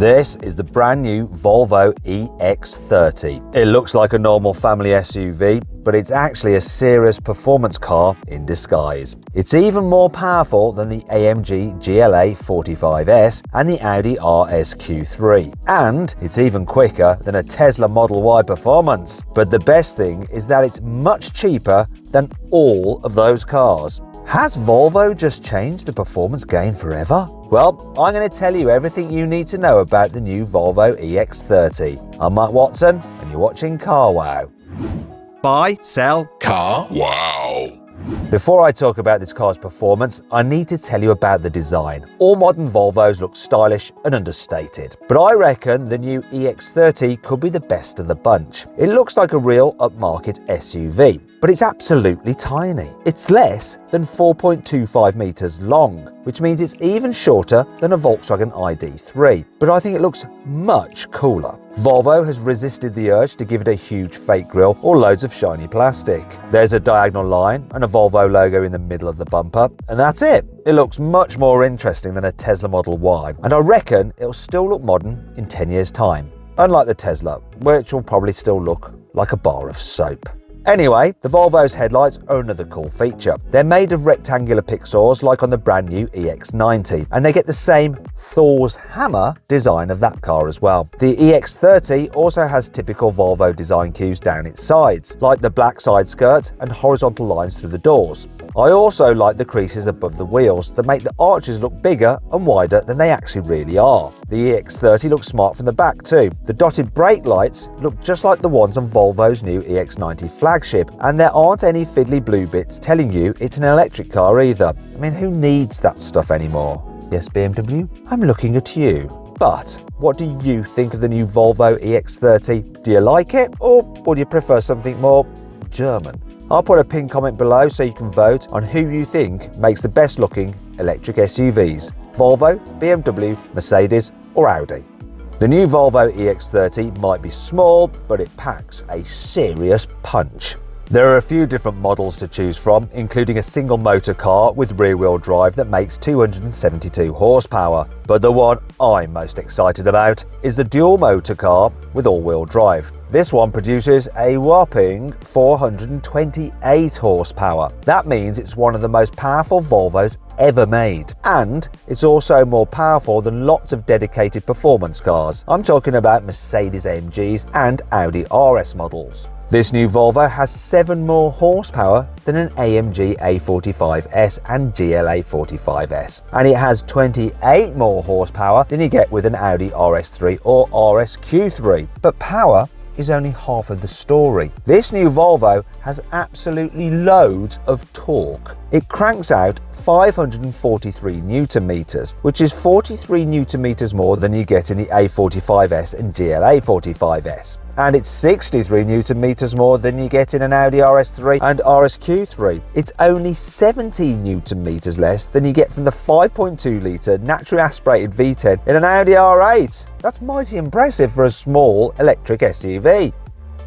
This is the brand new Volvo EX30. It looks like a normal family SUV, but it's actually a serious performance car in disguise. It's even more powerful than the AMG GLA 45S and the Audi RSQ3. And it's even quicker than a Tesla Model Y performance. But the best thing is that it's much cheaper than all of those cars. Has Volvo just changed the performance game forever? Well, I'm going to tell you everything you need to know about the new Volvo EX30. I'm Mike Watson, and you're watching CarWow. Buy, sell, CarWow. Before I talk about this car's performance, I need to tell you about the design. All modern Volvos look stylish and understated, but I reckon the new EX30 could be the best of the bunch. It looks like a real upmarket SUV, but it's absolutely tiny. It's less than 4.25 meters long, which means it's even shorter than a Volkswagen ID.3, but I think it looks much cooler. Volvo has resisted the urge to give it a huge fake grille or loads of shiny plastic. There's a diagonal line and a Volvo logo in the middle of the bumper, and that's it. It looks much more interesting than a Tesla Model Y, and I reckon it'll still look modern in 10 years' time, unlike the Tesla, which will probably still look like a bar of soap. Anyway, the Volvo's headlights are another cool feature. They're made of rectangular pixels like on the brand new EX90, and they get the same Thor's hammer design of that car as well. The EX30 also has typical Volvo design cues down its sides, like the black side skirts and horizontal lines through the doors. I also like the creases above the wheels that make the arches look bigger and wider than they actually really are. The EX30 looks smart from the back too. The dotted brake lights look just like the ones on Volvo's new EX90 flagship, and there aren't any fiddly blue bits telling you it's an electric car either. I mean, who needs that stuff anymore? Yes, BMW, I'm looking at you. But what do you think of the new Volvo EX30? Do you like it, or would you prefer something more German? I'll put a pinned comment below so you can vote on who you think makes the best looking electric SUVs: Volvo, BMW, Mercedes or Audi. The new Volvo EX30 might be small, but it packs a serious punch. There are a few different models to choose from, including a single motor car with rear-wheel drive that makes 272 horsepower. But the one I'm most excited about is the dual motor car with all-wheel drive. This one produces a whopping 428 horsepower. That means it's one of the most powerful Volvos ever made. And it's also more powerful than lots of dedicated performance cars. I'm talking about Mercedes AMGs and Audi RS models. This new Volvo has 7 more horsepower than an AMG A45S and GLA 45S, and it has 28 more horsepower than you get with an Audi RS3 or RSQ3. But power is only half of the story. This new Volvo has absolutely loads of torque. It cranks out 543 newton meters, which is 43 newton meters more than you get in the A45S and GLA 45S. And it's 63 newton meters more than you get in an Audi RS3 and RSQ3. It's only 17 newton meters less than you get from the 5.2 litre naturally aspirated V10 in an Audi R8. That's mighty impressive for a small electric SUV.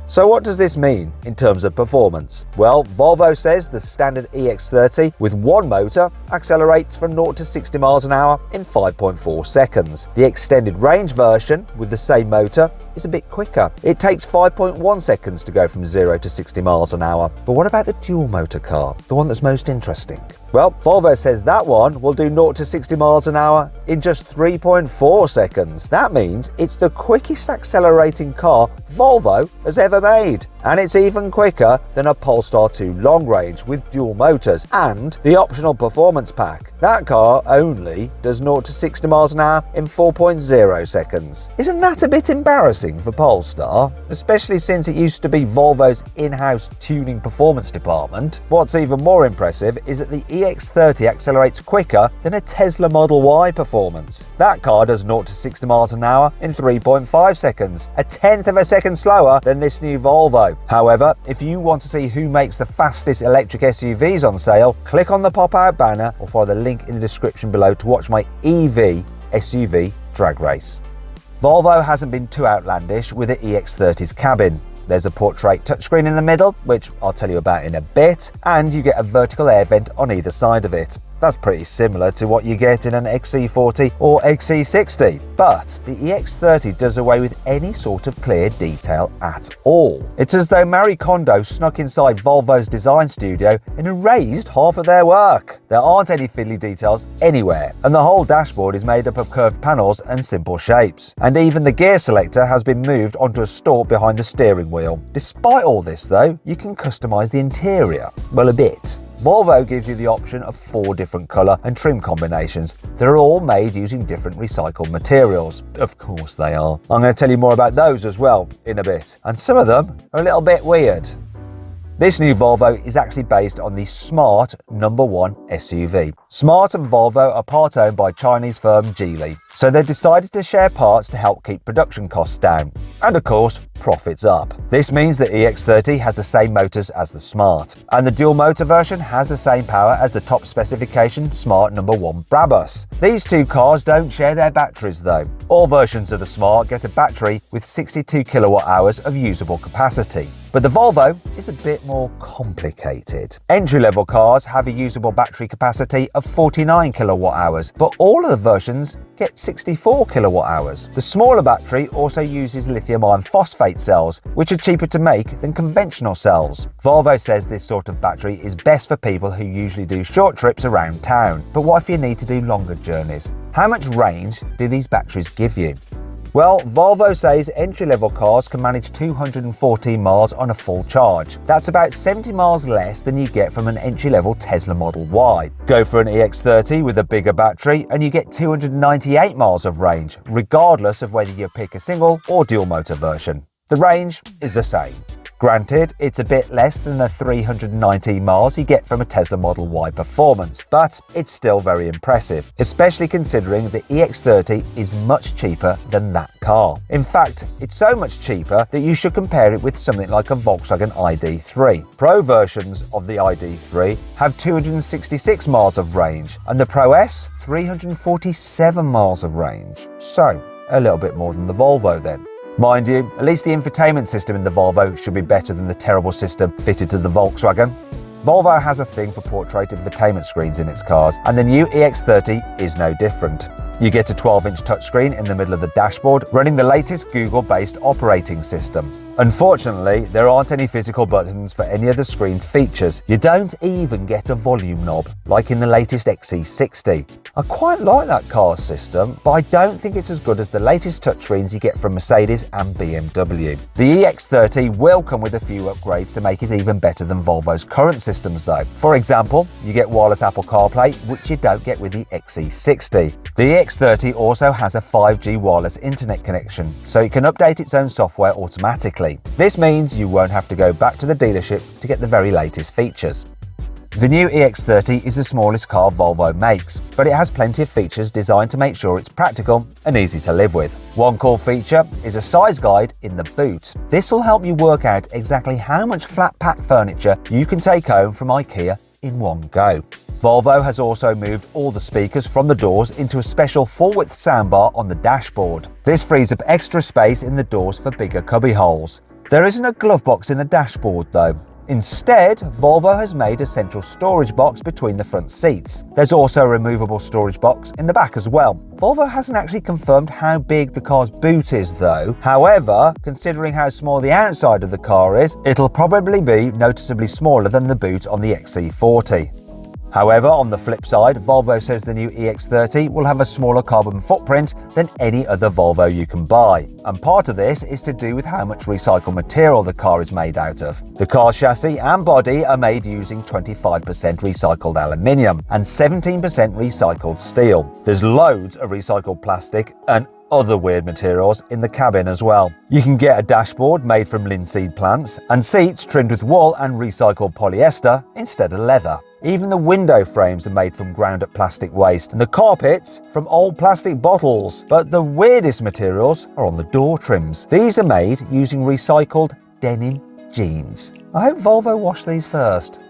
So what does this mean in terms of performance? Well, Volvo says the standard EX30 with one motor accelerates from 0 to 60 miles an hour in 5.4 seconds. The extended range version with the same motor is a bit quicker. It takes 5.1 seconds to go from 0 to 60 miles an hour. But what about the dual motor car, the one that's most interesting? Well, Volvo says that one will do 0 to 60 miles an hour in just 3.4 seconds. That means it's the quickest accelerating car Volvo has ever made. And it's even quicker than a Polestar 2 long range with dual motors and the optional performance pack. That car only does 0 to 60 miles an hour in 4.0 seconds. Isn't that a bit embarrassing for Polestar? Especially since it used to be Volvo's in-house tuning performance department. What's even more impressive is that the EX30 accelerates quicker than a Tesla Model Y performance. That car does 0 to 60 miles an hour in 3.5 seconds, a tenth of a second slower than this new Volvo. However, if you want to see who makes the fastest electric SUVs on sale, click on the pop-out banner or follow the link in the description below to watch my EV SUV drag race. Volvo hasn't been too outlandish with the EX30's cabin. There's a portrait touchscreen in the middle, which I'll tell you about in a bit, and you get a vertical air vent on either side of it. That's pretty similar to what you get in an XC40 or XC60, but the EX30 does away with any sort of clear detail at all. It's as though Marie Kondo snuck inside Volvo's design studio and erased half of their work. There aren't any fiddly details anywhere, and the whole dashboard is made up of curved panels and simple shapes. And even the gear selector has been moved onto a stalk behind the steering wheel. Despite all this though, you can customize the interior. Well, a bit. Volvo gives you the option of 4 different colour and trim combinations that are all made using different recycled materials. Of course they are. I'm going to tell you more about those as well in a bit, and some of them are a little bit weird. This new Volvo is actually based on the Smart #1 SUV. Smart and Volvo are part-owned by Chinese firm Geely, so they've decided to share parts to help keep production costs down, and of course, profits up. This means the EX30 has the same motors as the Smart, and the dual motor version has the same power as the top specification Smart #1 Brabus. These two cars don't share their batteries though. All versions of the Smart get a battery with 62 kilowatt hours of usable capacity. But the Volvo is a bit more complicated. Entry-level cars have a usable battery capacity of 49 kilowatt hours, but all of the versions get 64 kilowatt hours. The smaller battery also uses lithium iron phosphate cells, which are cheaper to make than conventional cells. Volvo says this sort of battery is best for people who usually do short trips around town. But what if you need to do longer journeys? How much range do these batteries give you? Well, Volvo says entry-level cars can manage 214 miles on a full charge. That's about 70 miles less than you get from an entry-level Tesla Model Y. Go for an EX30 with a bigger battery and you get 298 miles of range, regardless of whether you pick a single or dual motor version. The range is the same. Granted, it's a bit less than the 319 miles you get from a Tesla Model Y Performance, but it's still very impressive, especially considering the EX30 is much cheaper than that car. In fact, it's so much cheaper that you should compare it with something like a Volkswagen ID.3. Pro versions of the ID.3 have 266 miles of range, and the Pro S 347 miles of range. So, a little bit more than the Volvo then. Mind you, at least the infotainment system in the Volvo should be better than the terrible system fitted to the Volkswagen. Volvo has a thing for portrait infotainment screens in its cars, and the new EX30 is no different. You get a 12-inch touchscreen in the middle of the dashboard, running the latest Google-based operating system. Unfortunately, there aren't any physical buttons for any of the screen's features. You don't even get a volume knob, like in the latest XC60. I quite like that car's system, but I don't think it's as good as the latest touchscreens you get from Mercedes and BMW. The EX30 will come with a few upgrades to make it even better than Volvo's current systems though. For example, you get wireless Apple CarPlay, which you don't get with the XC60. The EX30 also has a 5G wireless internet connection, so it can update its own software automatically. This means you won't have to go back to the dealership to get the very latest features. The new EX30 is the smallest car Volvo makes, but it has plenty of features designed to make sure it's practical and easy to live with. One cool feature is a size guide in the boot. This will help you work out exactly how much flat pack furniture you can take home from IKEA in one go. Volvo has also moved all the speakers from the doors into a special full-width soundbar on the dashboard. This frees up extra space in the doors for bigger cubby holes. There isn't a glove box in the dashboard though. Instead, Volvo has made a central storage box between the front seats. There's also a removable storage box in the back as well. Volvo hasn't actually confirmed how big the car's boot is though. However, considering how small the outside of the car is, it'll probably be noticeably smaller than the boot on the XC40. However, on the flip side, Volvo says the new EX30 will have a smaller carbon footprint than any other Volvo you can buy. And part of this is to do with how much recycled material the car is made out of. The car's chassis and body are made using 25% recycled aluminium and 17% recycled steel. There's loads of recycled plastic and other weird materials in the cabin as well. You can get a dashboard made from linseed plants and seats trimmed with wool and recycled polyester instead of leather. Even the window frames are made from ground-up plastic waste and the carpets from old plastic bottles. But the weirdest materials are on the door trims. These are made using recycled denim jeans. I hope Volvo washed these first.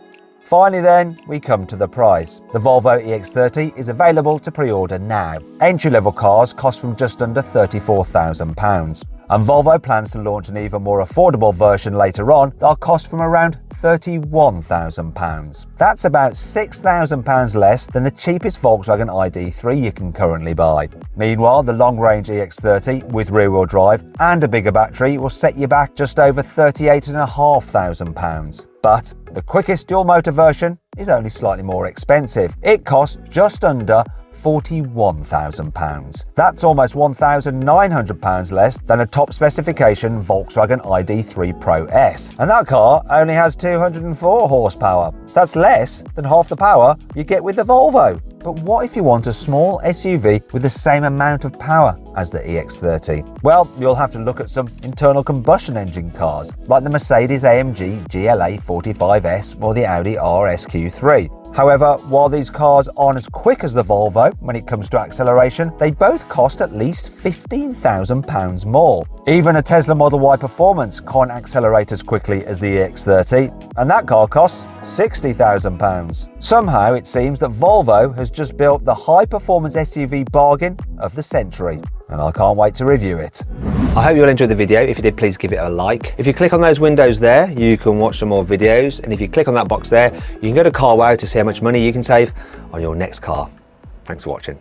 Finally then, we come to the price. The Volvo EX30 is available to pre-order now. Entry-level cars cost from just under £34,000. And Volvo plans to launch an even more affordable version later on that'll cost from around £31,000. That's about £6,000 less than the cheapest Volkswagen ID.3 you can currently buy. Meanwhile, the long-range EX30 with rear-wheel drive and a bigger battery will set you back just over £38,500. But the quickest dual-motor version is only slightly more expensive. It costs just under £41,000. That's almost £1,900 less than a top specification Volkswagen ID.3 Pro S. And that car only has 204 horsepower. That's less than half the power you get with the Volvo. But what if you want a small SUV with the same amount of power as the EX30? Well, you'll have to look at some internal combustion engine cars, like the Mercedes-AMG GLA 45S or the Audi RSQ3. However, while these cars aren't as quick as the Volvo when it comes to acceleration, they both cost at least £15,000 more. Even a Tesla Model Y Performance can't accelerate as quickly as the EX30, and that car costs £60,000. Somehow it seems that Volvo has just built the high-performance SUV bargain of the century, and I can't wait to review it. I hope you all enjoyed the video. If you did, please give it a like. If you click on those windows there, you can watch some more videos. And if you click on that box there, you can go to CarWow to see how much money you can save on your next car. Thanks for watching.